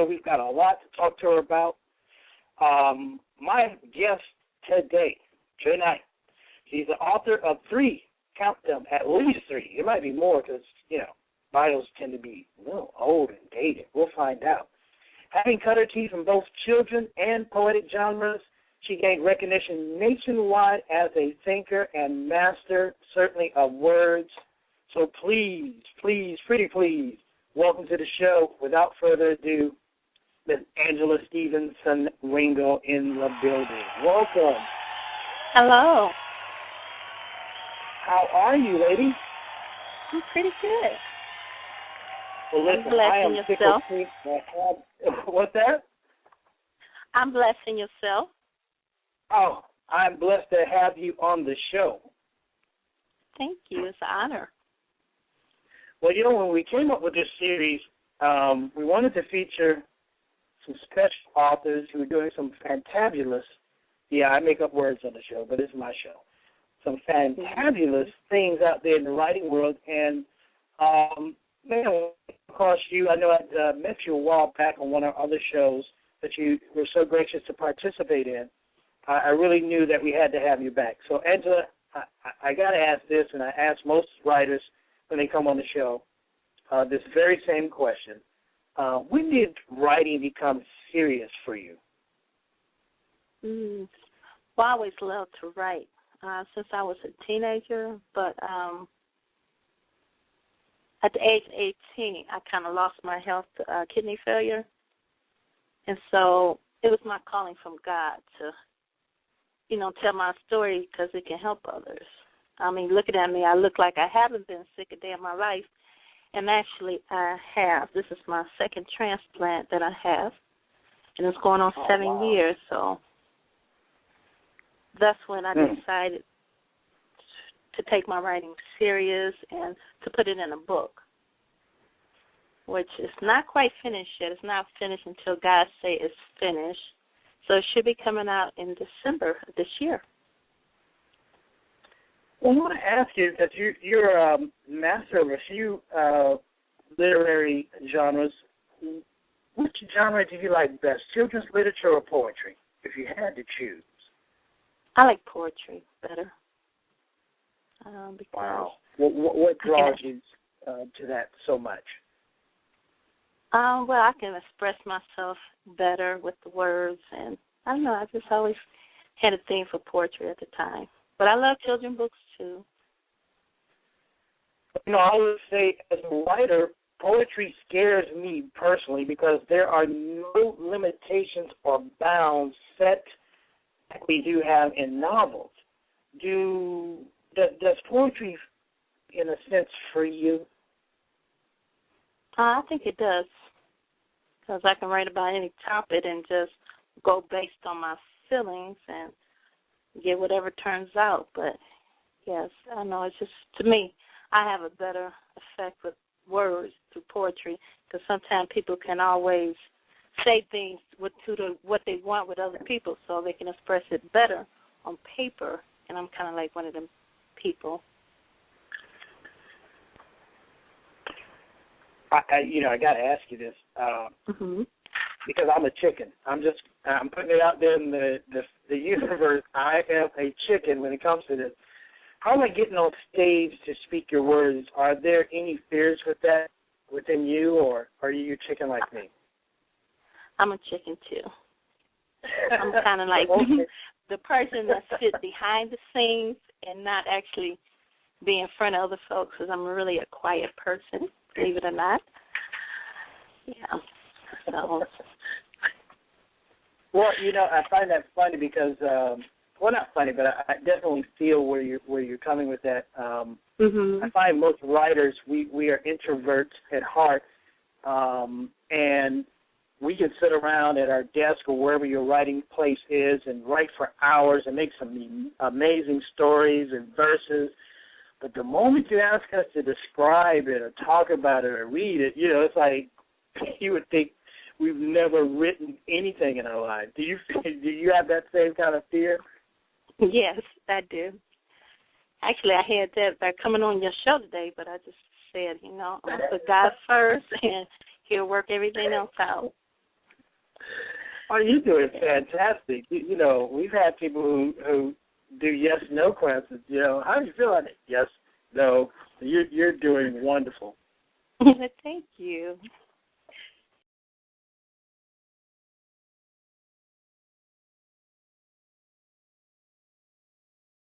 We've got a lot to talk to her about. My guest today, tonight, she's the author of three, count them, at least three. It might be more because, bios tend to be a little old and dated. We'll find out. Having cut her teeth in both children and poetic genres, she gained recognition nationwide as a thinker and master, certainly of words. So please, pretty please, welcome to the show, without further ado, Miss Angela Stevenson Ringo in the building. Welcome. Hello. How are you, lady? I'm pretty good. Well, listen, I am yourself. What's that? I'm blessing yourself. Oh, I'm blessed to have you on the show. Thank you. It's an honor. Well, when we came up with this series, we wanted to feature some special authors who are doing some fantabulous, I make up words on the show, but it's my show, some fantabulous things out there in the writing world. And, across you, I know I met you a while back on one of our other shows that you were so gracious to participate in. I really knew that we had to have you back. So, Angela, I got to ask this, and I ask most writers when they come on the show, this very same question. When did writing become serious for you? Well, I always loved to write since I was a teenager, but at the age of 18, I kind of lost my health to kidney failure, and so it was my calling from God to, tell my story because it can help others. I mean, looking at me, I look like I haven't been sick a day in my life, and actually I have. This is my second transplant that I have, and it's going on 7 years, so that's when I decided to take my writing serious and to put it in a book, which is not quite finished yet. It's not finished until God say it's finished. So it should be coming out in December of this year. Well, I want to ask you, that you're a master of a few literary genres. Which genre do you like best, children's literature or poetry, if you had to choose? I like poetry better. Because wow. What draws you to that so much? Well, I can express myself better with the words, and I don't know, I just always had a thing for poetry at the time. But I love children's books, too. I would say, as a writer, poetry scares me personally because there are no limitations or bounds set like we do have in novels. Does poetry, in a sense, free you? I think it does, because I can write about any topic and just go based on my feelings and get whatever turns out. But, yes, I know it's just, to me, I have a better effect with words through poetry because sometimes people can always say things to what they want with other people so they can express it better on paper, and I'm kind of like one of them people. I got to ask you this because I'm a chicken. I'm putting it out there in the universe. I am a chicken when it comes to this. How am I getting on stage to speak your words? Are there any fears with that within you, or are you a chicken like me? I'm a chicken too. I'm kind of like the person that sits behind the scenes and not actually be in front of other folks, because I'm really a quiet person, believe it or not. Yeah. So. Well, I find that funny because, not funny, but I definitely feel where you're coming with that. I find most writers, we are introverts at heart, and we can sit around at our desk or wherever your writing place is and write for hours and make some amazing stories and verses. But the moment you ask us to describe it or talk about it or read it, it's like you would think we've never written anything in our lives. Do you have that same kind of fear? Yes, I do. Actually, I had that by coming on your show today, but I just said, I'm going to put God first, and he'll work everything else out. Oh, you're doing fantastic. You know, we've had people who do yes/no questions. You know, how do you feel on it? Yes, no. You're doing wonderful. Thank you.